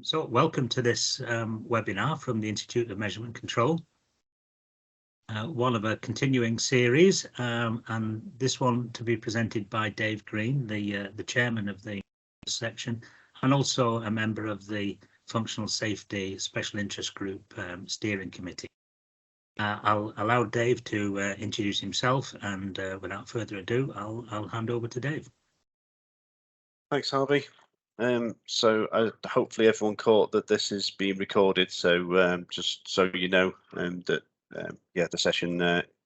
So welcome to this webinar from the Institute of Measurement Control, one of a continuing series, and this one to be presented by Dave Green, the chairman of the section, and also a member of the Functional Safety Special Interest Group Steering Committee. I'll allow Dave to introduce himself, and without further ado, I'll hand over to Dave. Thanks, Harvey. Hopefully everyone caught that this is being recorded. So just so you know, that the session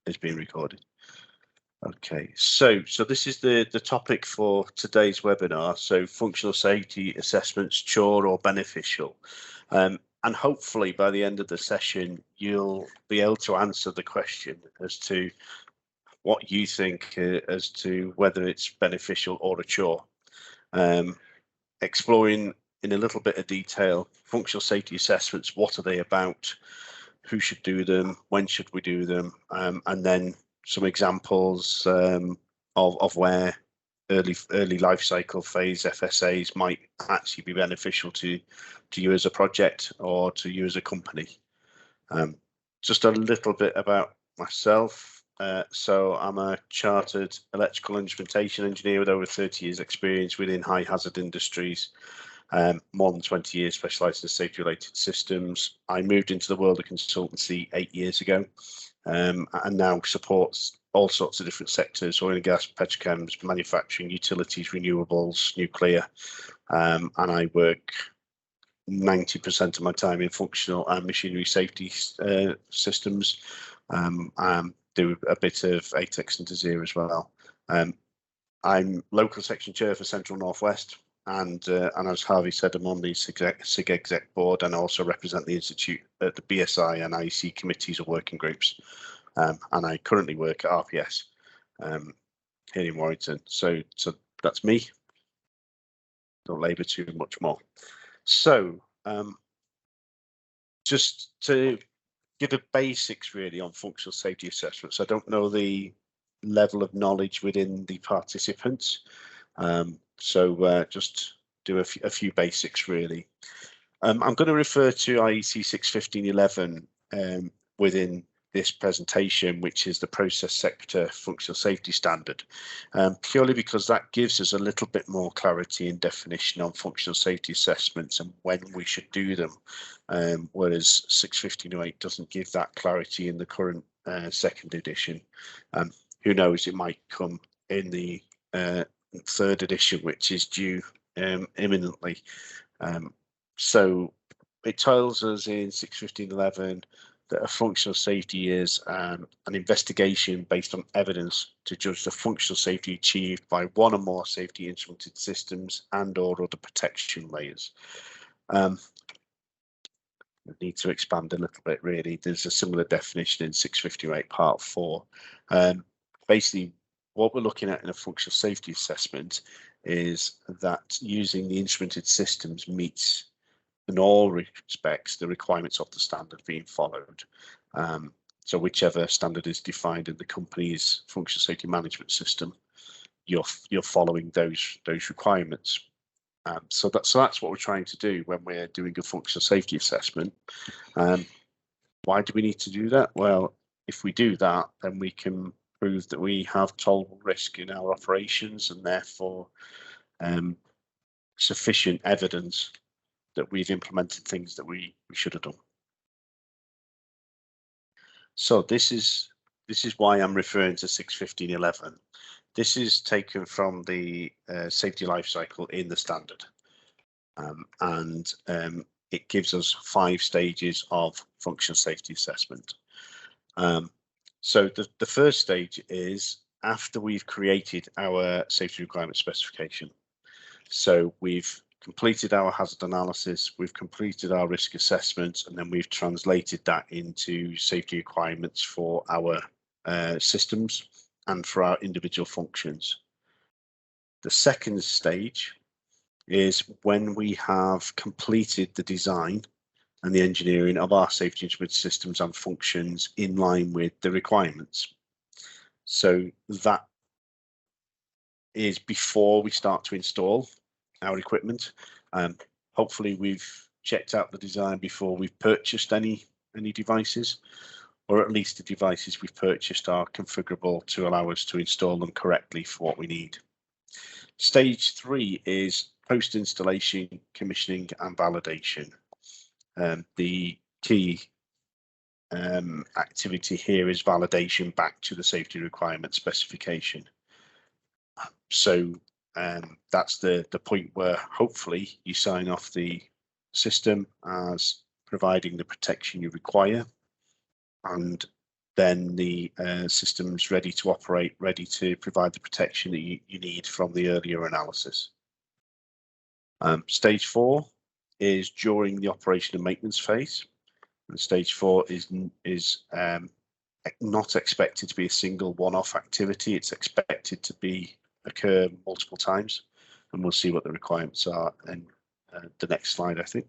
is being recorded. Okay, so this is the topic for today's webinar. So functional safety assessments, chore or beneficial, and hopefully by the end of the session you'll be able to answer the question as to what you think as to whether it's beneficial or a chore. Exploring in a little bit of detail functional safety assessments, what are they about, who should do them, when should we do them, and then some examples of where early life cycle phase FSAs might actually be beneficial to you as a project or to you as a company. Just a little bit about myself. So I'm a chartered electrical instrumentation engineer with over 30 years experience within high hazard industries, more than 20 years specialised in safety related systems. I moved into the world of consultancy 8 years ago, and now supports all sorts of different sectors: oil and gas, petrochems, manufacturing, utilities, renewables, nuclear, and I work 90% of my time in functional and machinery safety systems. Do a bit of ATEX and DESIR as well. I'm local section chair for Central Northwest, and as Harvey said, I'm on the SIG Exec board and also represent the Institute at the BSI and IEC committees or working groups. And I currently work at RPS here in Warrington. So that's me. Don't labour too much more. So just to give the basics really on functional safety assessments. I don't know the level of knowledge within the participants, so just do a few basics really. I'm going to refer to IEC 61511 within this presentation, which is the process sector functional safety standard, purely because that gives us a little bit more clarity and definition on functional safety assessments and when we should do them, whereas 61508 doesn't give that clarity in the current second edition. Who knows, it might come in the third edition, which is due imminently. So it tells us in 61511 that a functional safety is an investigation based on evidence to judge the functional safety achieved by one or more safety instrumented systems and or other protection layers. I need to expand a little bit really. There's a similar definition in 658 part 4. Basically what we're looking at in a functional safety assessment is that using the instrumented systems meets in all respects the requirements of the standard being followed. So whichever standard is defined in the company's functional safety management system, you're following those requirements. So that's what we're trying to do when we're doing a functional safety assessment. Why do we need to do that? Well, if we do that, then we can prove that we have tolerable risk in our operations and therefore sufficient evidence that we've implemented things that we should have done. So this is why I'm referring to 61511. This is taken from the safety life cycle in the standard, and it gives us 5 stages of functional safety assessment. So the first stage is after we've created our safety requirement specification. So we've completed our hazard analysis, we've completed our risk assessment, and then we've translated that into safety requirements for our systems and for our individual functions. The second stage is when we have completed the design and the engineering of our safety instrument systems and functions in line with the requirements. So that is before we start to install our equipment. Hopefully we've checked out the design before we've purchased any devices, or at least the devices we've purchased are configurable to allow us to install them correctly for what we need. Stage 3 is post-installation commissioning and validation. The key activity here is validation back to the safety requirement specification. So that's the point where hopefully you sign off the system as providing the protection you require, and then the system's ready to operate, ready to provide the protection that you need from the earlier analysis. Stage 4 is during the operation and maintenance phase. And stage 4 is not expected to be a single one-off activity. It's expected to occur multiple times, and we'll see what the requirements are in the next slide, I think.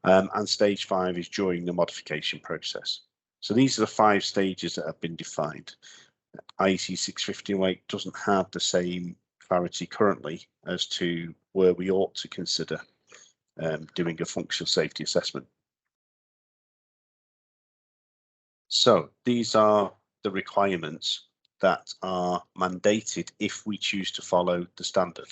And stage 5 is during the modification process. So these are the 5 stages that have been defined. IEC 61508 doesn't have the same clarity currently as to where we ought to consider doing a functional safety assessment. So these are the requirements that are mandated if we choose to follow the standard.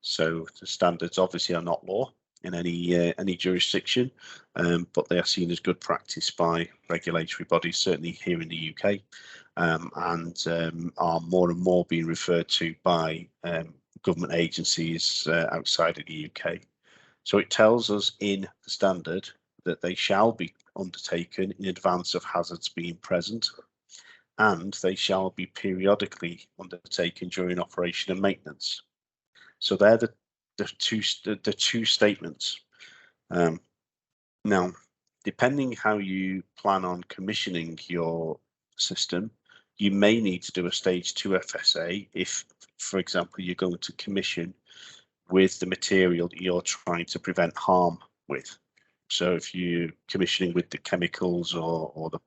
So the standards obviously are not law in any jurisdiction, but they are seen as good practice by regulatory bodies, certainly here in the UK, and are more and more being referred to by government agencies outside of the UK. So it tells us in the standard that they shall be undertaken in advance of hazards being present, and they shall be periodically undertaken during operation and maintenance. So they're the two statements. Now, depending how you plan on commissioning your system, you may need to do a stage 2 FSA if, for example, you're going to commission with the material that you're trying to prevent harm with. So if you're commissioning with the chemicals or the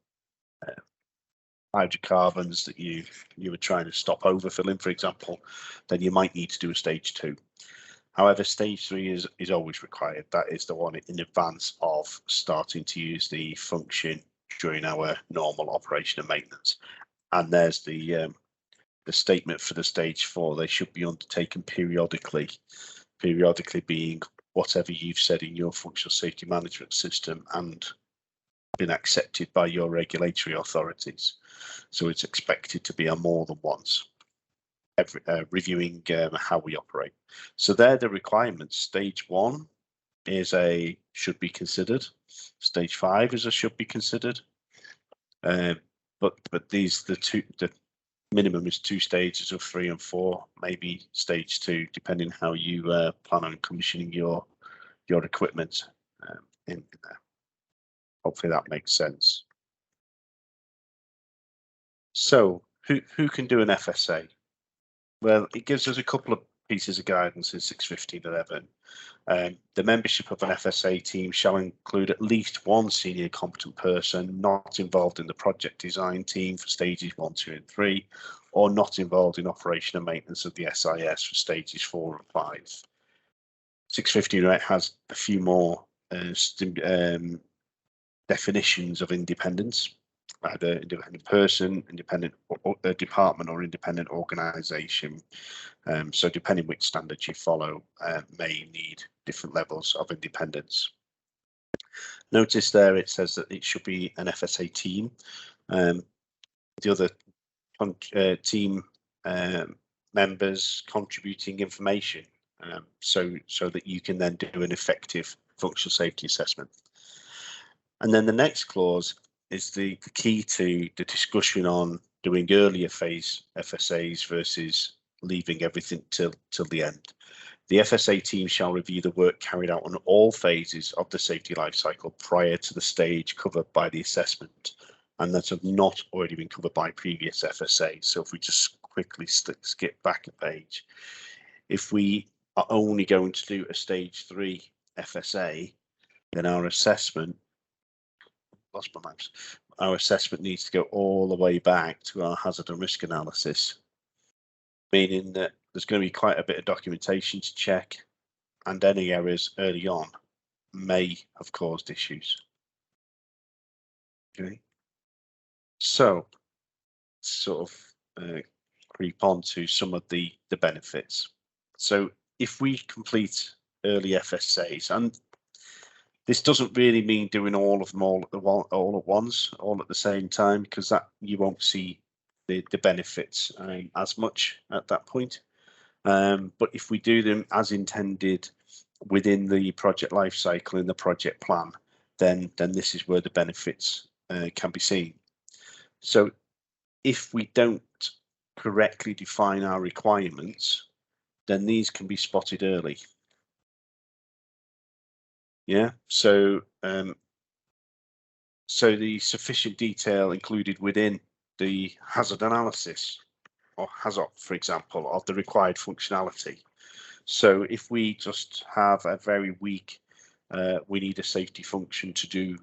hydrocarbons that you were trying to stop overfilling, for example, then you might need to do a stage 2. However, stage 3 is always required. That is the one in advance of starting to use the function during our normal operation and maintenance. And there's the statement for the stage 4. They should be undertaken periodically. Periodically being whatever you've said in your functional safety management system and been accepted by your regulatory authorities. So it's expected to be a more than once. Reviewing how we operate. So they're the requirements. Stage 1 is a should be considered. Stage 5 is a should be considered. But these the minimum is 2 stages of 3 and 4, maybe stage 2, depending how you plan on commissioning your equipment in there. Hopefully that makes sense. So who can do an FSA? Well, it gives us a couple of pieces of guidance in 61511. The membership of an FSA team shall include at least one senior competent person not involved in the project design team for stages 1, 2, and 3, or not involved in operation and maintenance of the SIS for stages 4 and 5. 61508 has a few more definitions of independence. Either independent person, independent department, or independent organisation. So depending which standards you follow, may need different levels of independence. Notice there it says that it should be an FSA team. The other team members contributing information, so that you can then do an effective functional safety assessment. And then the next clause is the key to the discussion on doing earlier phase FSAs versus leaving everything till the end. The FSA team shall review the work carried out on all phases of the safety life cycle prior to the stage covered by the assessment, and that have not already been covered by previous FSA. So if we just quickly skip back a page, if we are only going to do a stage 3 FSA, then our assessment needs to go all the way back to our hazard and risk analysis, meaning that there's going to be quite a bit of documentation to check and any errors early on. may have caused issues. Okay, so sort of creep on to some of the benefits. So if we complete early FSAs, and this doesn't really mean doing all of them all at once, all at the same time, because that you won't see the benefits as much at that point. But if we do them as intended within the project life cycle in the project plan, then this is where the benefits can be seen. So if we don't correctly define our requirements, then these can be spotted early. Yeah, so so the sufficient detail included within the hazard analysis or hazard, for example, of the required functionality. So if we just have a very weak, we need a safety function to do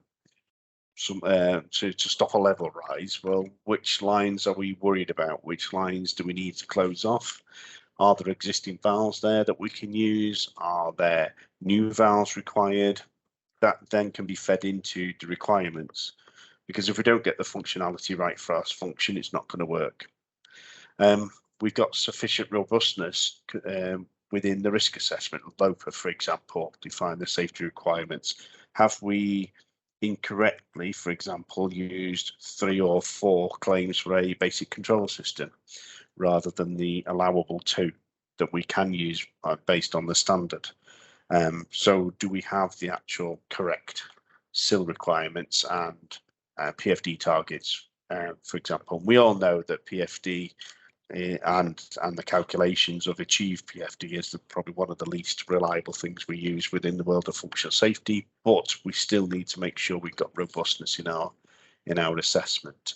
some to stop a level rise. Well, which lines are we worried about? Which lines do we need to close off? Are there existing valves there that we can use? Are there new valves required? That then can be fed into the requirements, because if we don't get the functionality right for our function, it's not going to work. We've got sufficient robustness within the risk assessment. LOPA, for example, define the safety requirements. Have we incorrectly, for example, used 3 or 4 claims for a basic control system rather than the allowable 2 that we can use based on the standard? So do we have the actual correct SIL requirements and PFD targets, for example? We all know that PFD and the calculations of achieved PFD is probably one of the least reliable things we use within the world of functional safety, but we still need to make sure we've got robustness in our assessment.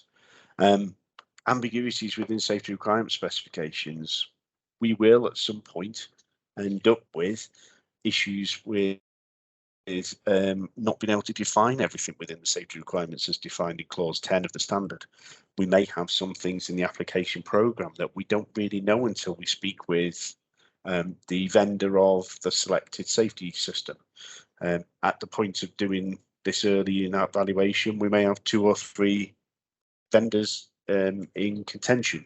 Ambiguities within safety requirement specifications. We will at some point end up with issues with not being able to define everything within the safety requirements as defined in clause 10 of the standard. We may have some things in the application program that we don't really know until we speak with the vendor of the selected safety system. At the point of doing this early in our evaluation, we may have 2 or 3 vendors in contention.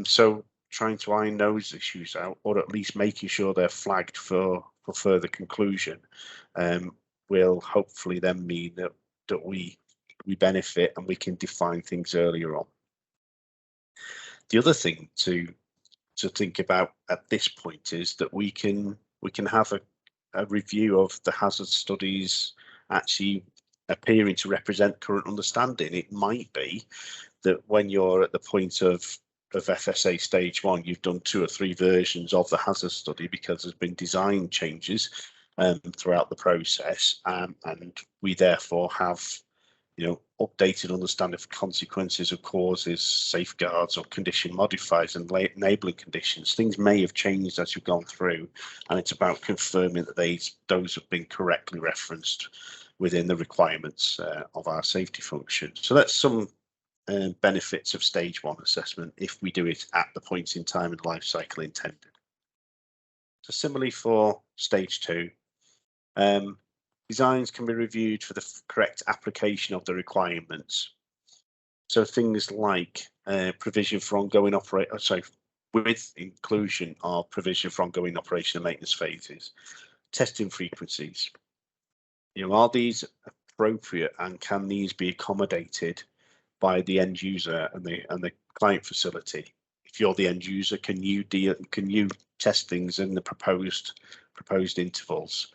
So trying to iron those issues out, or at least making sure they're flagged for further conclusion, will hopefully then mean that we benefit and we can define things earlier on. The other thing to think about at this point is that we can have a review of the hazard studies actually appearing to represent current understanding. It might be that when you're at the point of FSA stage 1, you've done 2 or 3 versions of the hazard study because there's been design changes throughout the process, and we therefore have, you know, updated understanding of consequences of causes, safeguards, or condition modifiers and enabling conditions. Things may have changed as you've gone through, and it's about confirming that those have been correctly referenced within the requirements of our safety function. So that's some benefits of stage 1 assessment if we do it at the point in time in life cycle intended. So similarly for stage 2, designs can be reviewed for the correct application of the requirements. So things like provision for ongoing with inclusion of provision for ongoing operation and maintenance phases, testing frequencies. You know, are these appropriate and can these be accommodated by the end user and the client facility? If you're the end user, can you test things in the proposed intervals?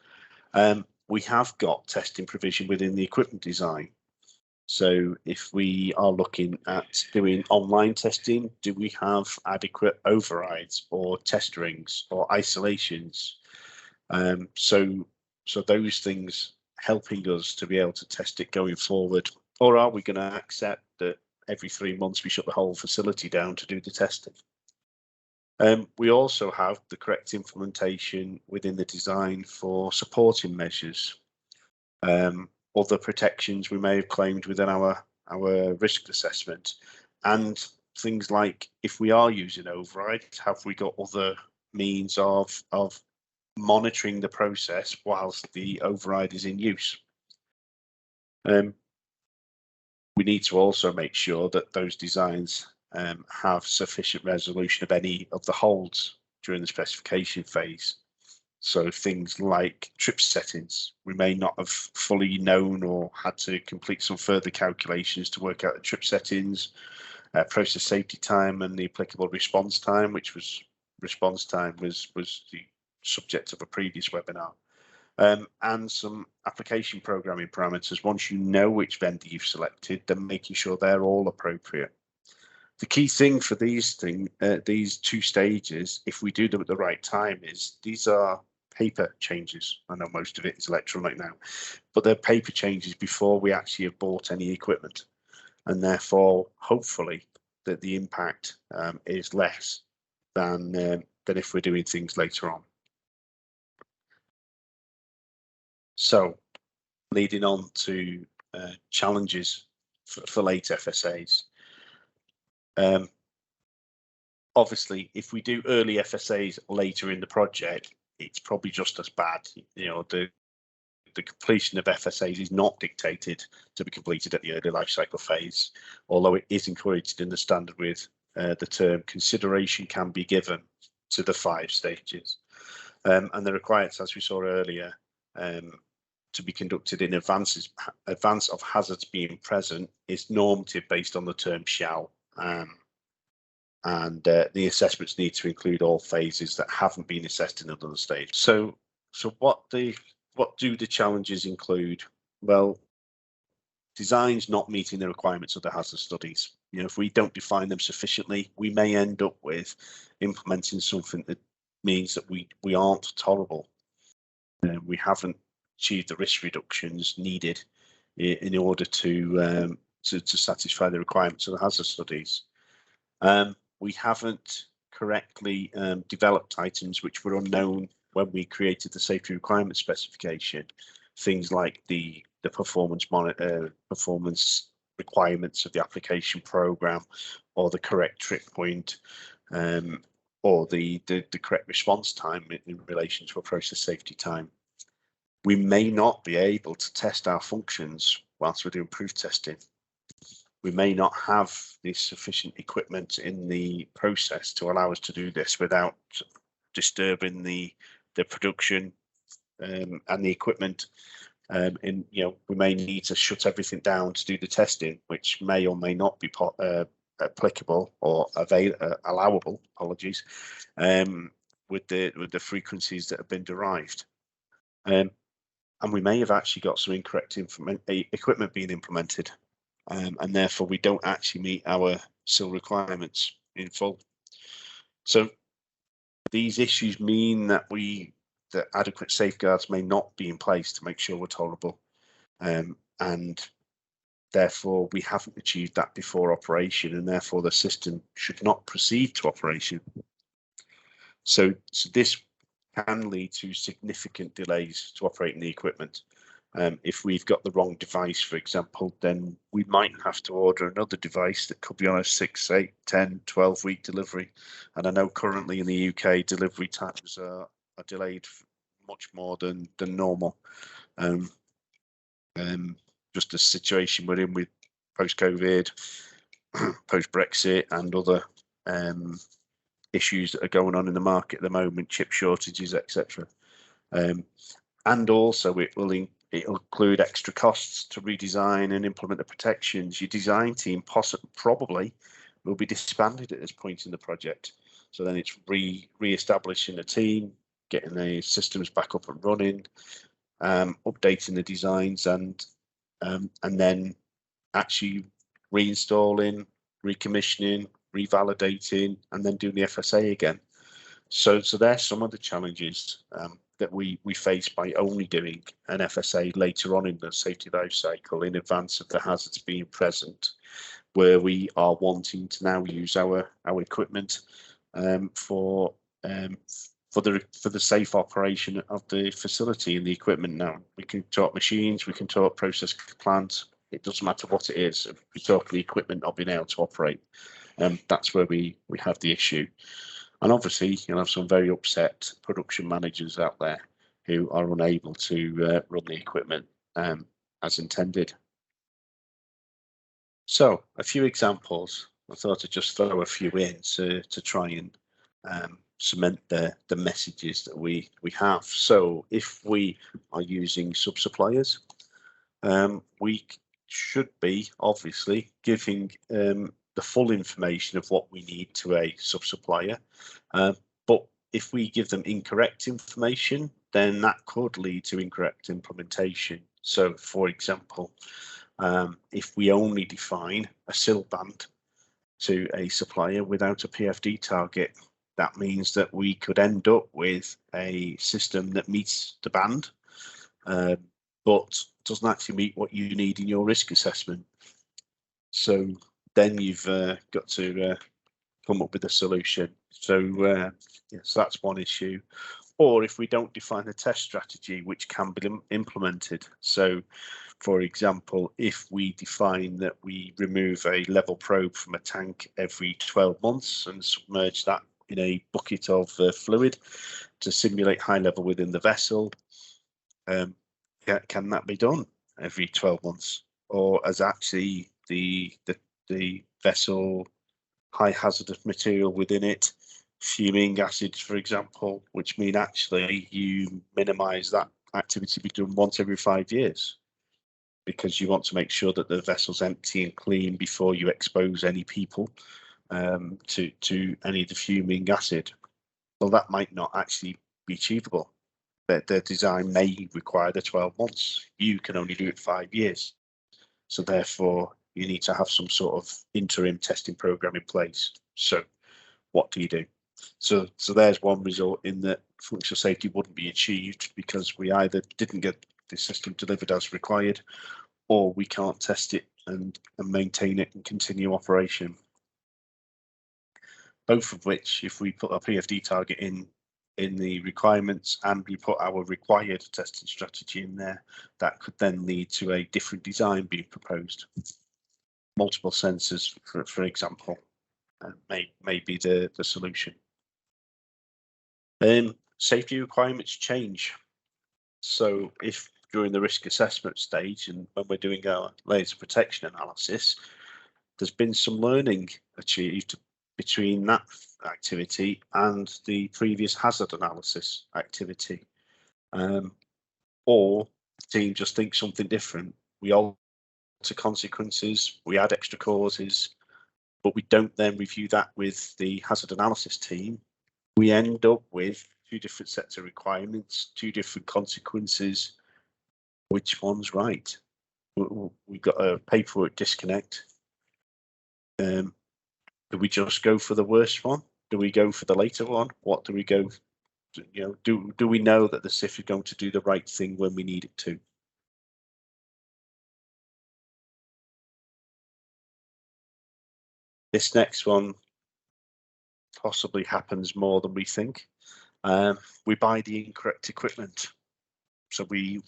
We have got testing provision within the equipment design. So if we are looking at doing online testing, do we have adequate overrides or test rings or isolations? So those things helping us to be able to test it going forward. Or are we going to accept that every 3 months we shut the whole facility down to do the testing? We also have the correct implementation within the design for supporting measures, other protections we may have claimed within our risk assessment, and things like if we are using overrides, have we got other means of monitoring the process whilst the override is in use. We need to also make sure that those designs have sufficient resolution of any of the holds during the specification phase. So things like trip settings, we may not have fully known or had to complete some further calculations to work out the trip settings, process safety time and the applicable response time, which was the subject of a previous webinar. And some application programming parameters. Once you know which vendor you've selected, then making sure they're all appropriate. The key thing for these two stages, if we do them at the right time, is these are paper changes. I know most of it is electronic now, but they're paper changes before we actually have bought any equipment, and therefore, hopefully, that the impact is less than if we're doing things later on. So, leading on to challenges for late FSAs. Obviously, if we do early FSAs later in the project, it's probably just as bad. You know, the completion of FSAs is not dictated to be completed at the early life cycle phase, although it is encouraged in the standard with the term consideration can be given to the 5 stages. And the requirements, as we saw earlier, to be conducted in advance of hazards being present is normative based on the term shall. And the assessments need to include all phases that haven't been assessed in another stage. So what do the challenges include? Well, designs not meeting the requirements of the hazard studies. You know, if we don't define them sufficiently, we may end up with implementing something that means that we aren't tolerable. We haven't achieved the risk reductions needed in order to satisfy the requirements of the hazard studies. We haven't correctly developed items which were unknown when we created the safety requirement specification. Things like the performance requirements of the application program, or the correct trip point, or the correct response time in relation to a process safety time. We may not be able to test our functions whilst we're doing proof testing. We may not have the sufficient equipment in the process to allow us to do this without disturbing the production and the equipment. And we may need to shut everything down to do the testing, which may or may not be applicable or allowable. Apologies, with the frequencies that have been derived. And we may have actually got some incorrect equipment being implemented, and therefore we don't actually meet our SIL requirements in full. So these issues mean that adequate safeguards may not be in place to make sure we're tolerable, and therefore we haven't achieved that before operation, and therefore the system should not proceed to operation. So this can lead to significant delays to operating the equipment. If we've got the wrong device, for example, then we might have to order another device that could be on a 6, 8, 10, 12-week delivery. And I know currently in the UK, delivery times are delayed much more than normal. Just the situation we're in with post-COVID, post-Brexit, and other issues that are going on in the market at the moment, chip shortages, etc. And also it'll include extra costs to redesign and implement the protections. Your design team probably will be disbanded at this point in the project. So then it's re-establishing a team, getting the systems back up and running, updating the designs, and then actually reinstalling, recommissioning, revalidating, and then doing the FSA again. So there's some of the challenges that we face by only doing an FSA later on in the safety life cycle in advance of the hazards being present, where we are wanting to now use our equipment for the safe operation of the facility and the equipment. Now we can talk machines, we can talk process plants. It doesn't matter what it is. We talk the equipment not being able to operate. That's where we have the issue. And obviously, you'll have some very upset production managers out there who are unable to run the equipment as intended. So a few examples. I thought I'd just throw a few in to try and cement the messages that we have. So if we are using sub-suppliers, we should be obviously giving the full information of what we need to a sub-supplier. But if we give them incorrect information, then that could lead to incorrect implementation. So for example, if we only define a SIL band to a supplier without a PFD target, that means that we could end up with a system that meets the band, but doesn't actually meet what you need in your risk assessment. So then you've got to come up with a solution. So yes, that's one issue. Or if we don't define a test strategy which can be implemented. So for example, if we define that we remove a level probe from a tank every 12 months and submerge that in a bucket of fluid to simulate high level within the vessel, can that be done every 12 months? Or as actually the vessel high hazardous material within it, fuming acids, for example, which mean actually you minimize that activity to be done once every 5 years, because you want to make sure that the vessel's empty and clean before you expose any people to any of the fuming acid. Well, that might not actually be achievable. The design may require the 12 months. You can only do it 5 years. So therefore, you need to have some sort of interim testing program in place. So what do you do? So there's one result in that functional safety wouldn't be achieved because we either didn't get the system delivered as required, or we can't test it and maintain it and continue operation. Both of which, if we put a PFD target in the requirements and we put our required testing strategy in there, that could then lead to a different design being proposed. Multiple sensors, for example, may be the solution. Safety requirements change. So if during the risk assessment stage and when we're doing our layers of protection analysis, there's been some learning achieved between that activity and the previous hazard analysis activity, or the team just thinks something different. We alter consequences, we add extra causes, but we don't then review that with the hazard analysis team. We end up with two different sets of requirements, two different consequences. Which one's right? We've got a paperwork disconnect. Do we just go for the worst one? Do we go for the later one? What do we go? Do we know that the SIF is going to do the right thing when we need it to? This next one possibly happens more than we think. We buy the incorrect equipment. So we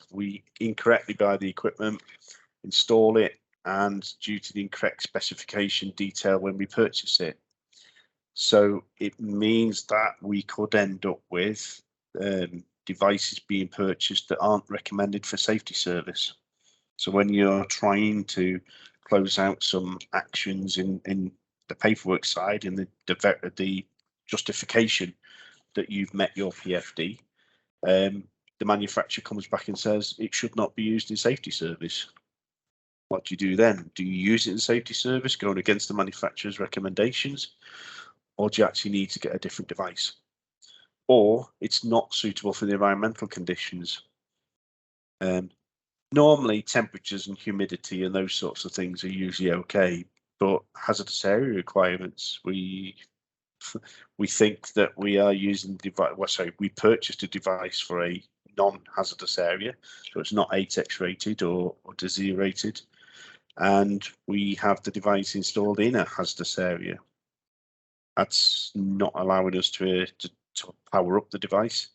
incorrectly buy the equipment, install it, and due to the incorrect specification detail when we purchase it. So it means that we could end up with devices being purchased that aren't recommended for safety service. So when you're trying to close out some actions in the paperwork side, in the justification that you've met your PFD, the manufacturer comes back and says it should not be used in safety service. What do you do then? Do you use it in safety service going against the manufacturer's recommendations, or do you actually need to get a different device? Or it's not suitable for the environmental conditions. Normally temperatures and humidity and those sorts of things are usually okay, but hazardous area requirements, we think that we are using the device. Well, sorry, we purchased a device for a non-hazardous area, so it's not ATEX rated or DESIR rated, and we have the device installed in a hazardous area. That's not allowing us to power up the device,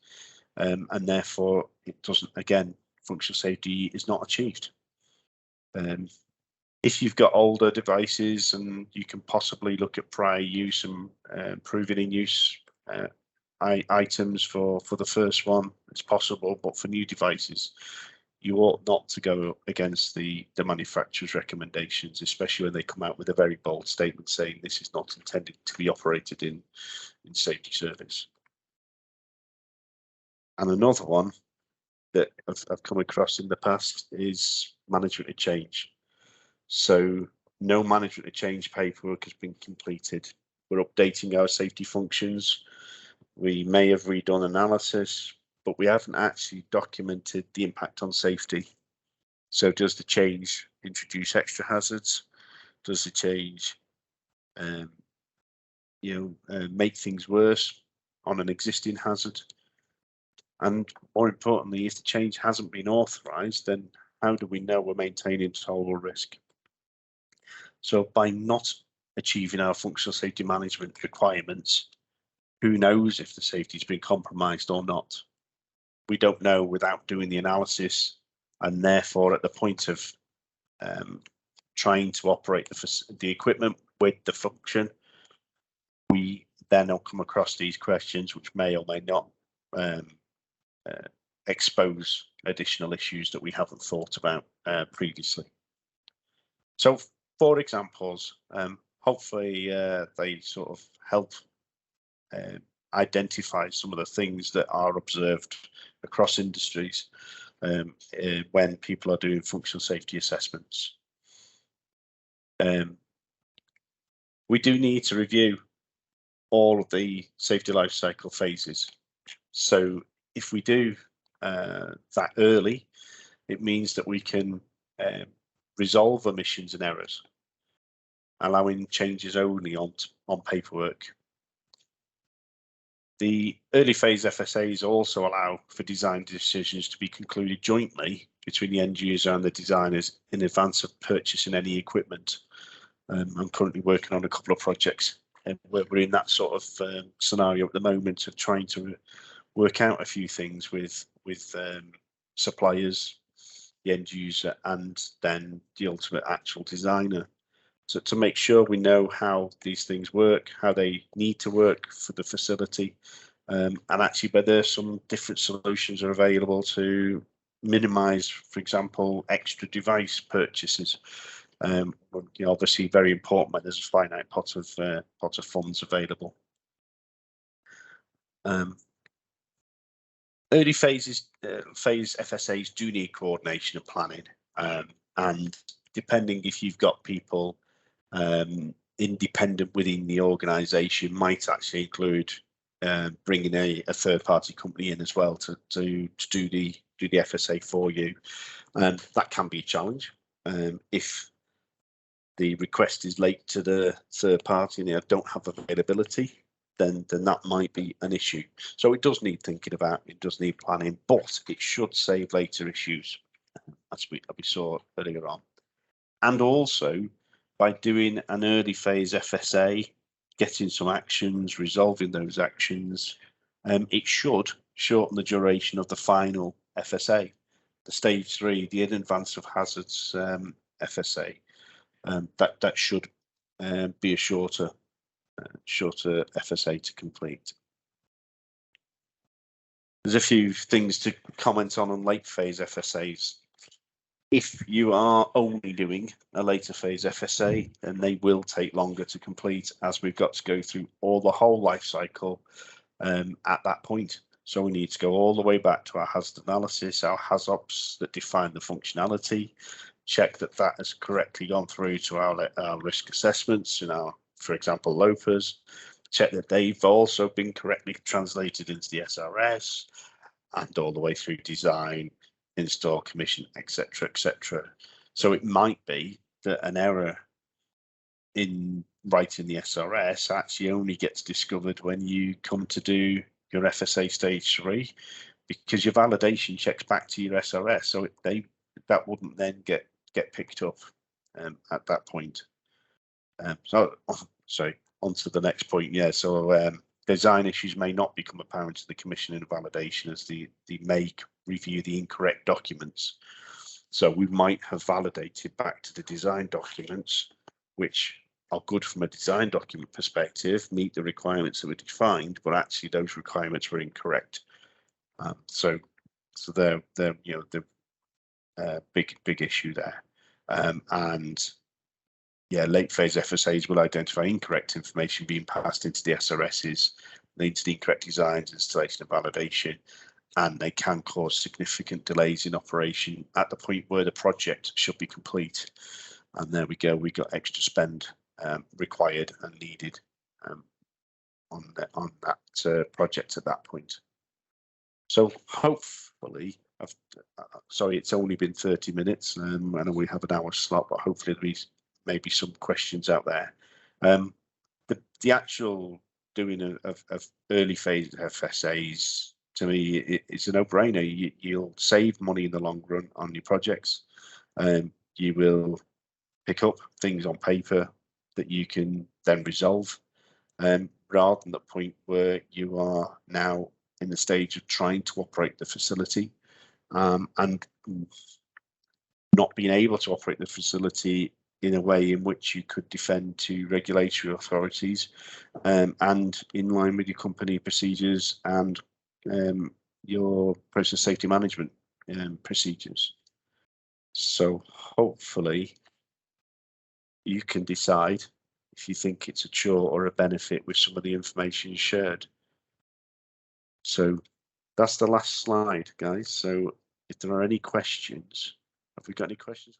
and therefore it doesn't, again, functional safety is not achieved. If you've got older devices and you can possibly look at prior use and proving in use items for the first one, it's possible, but for new devices, you ought not to go against the manufacturer's recommendations, especially when they come out with a very bold statement saying this is not intended to be operated in safety service. And another one that I've come across in the past is management of change. So no management of change paperwork has been completed. We're updating our safety functions. We may have redone analysis, but we haven't actually documented the impact on safety. So does the change introduce extra hazards? Does the change make things worse on an existing hazard? And more importantly, if the change hasn't been authorised, then how do we know we're maintaining tolerable risk? So by not achieving our functional safety management requirements, who knows if the safety has been compromised or not? We don't know without doing the analysis, and therefore at the point of trying to operate the equipment with the function, we then will come across these questions which may or may not expose additional issues that we haven't thought about previously. So, for examples, hopefully they sort of help identify some of the things that are observed across industries when people are doing functional safety assessments. We do need to review all of the safety life cycle phases. So if we do that early, it means that we can resolve omissions and errors, allowing changes only on paperwork. The early phase FSAs also allow for design decisions to be concluded jointly between the end user and the designers in advance of purchasing any equipment. I'm currently working on a couple of projects where we're in that sort of scenario at the moment of trying to work out a few things with suppliers, the end user, and then the ultimate actual designer. So to make sure we know how these things work, how they need to work for the facility, and actually whether some different solutions are available to minimise, for example, extra device purchases. Obviously very important when there's a finite pot of funds available. Early phase FSAs do need coordination and planning, and depending if you've got people independent within the organisation, might actually include bringing a third-party company in as well to do the FSA for you, and that can be a challenge if the request is late to the third party and they don't have availability. Then that might be an issue. So it does need thinking about, it does need planning, but it should save later issues, as we saw earlier on. And also, by doing an early phase FSA, getting some actions, resolving those actions, it should shorten the duration of the final FSA, the stage 3, the in advance of hazards FSA. That should be a shorter FSA to complete. There's a few things to comment on late phase FSAs. If you are only doing a later phase FSA, then they will take longer to complete, as we've got to go through the whole life cycle at that point. So we need to go all the way back to our hazard analysis, our HAZOPs that define the functionality, check that that has correctly gone through to our risk assessments in our, for example, LOPAs, check that they've also been correctly translated into the SRS, and all the way through design, install, commission, etc., etc. So it might be that an error in writing the SRS actually only gets discovered when you come to do your FSA stage 3, because your validation checks back to your SRS, so that wouldn't then get picked up at that point. Sorry, on to the next point. Yeah, so design issues may not become apparent to the commission and validation as they may review the incorrect documents. So we might have validated back to the design documents, which are good from a design document perspective, meet the requirements that were defined, but actually those requirements were incorrect. So they're you know the big issue there. And yeah, late phase FSAs will identify incorrect information being passed into the SRSs, lead to the incorrect designs, installation and validation, and they can cause significant delays in operation at the point where the project should be complete. And there we go, we got extra spend required and needed on that project at that point. So hopefully, sorry, it's only been 30 minutes. I know we have an hour slot, but hopefully there's maybe some questions out there. But the actual doing of early phase FSAs, to me, it's a no-brainer. You'll save money in the long run on your projects. You will pick up things on paper that you can then resolve, rather than the point where you are now in the stage of trying to operate the facility and not being able to operate the facility in a way in which you could defend to regulatory authorities and in line with your company procedures and your process safety management procedures. So hopefully you can decide if you think it's a chore or a benefit with some of the information shared. So that's the last slide, guys. So if there are any questions, have we got any questions?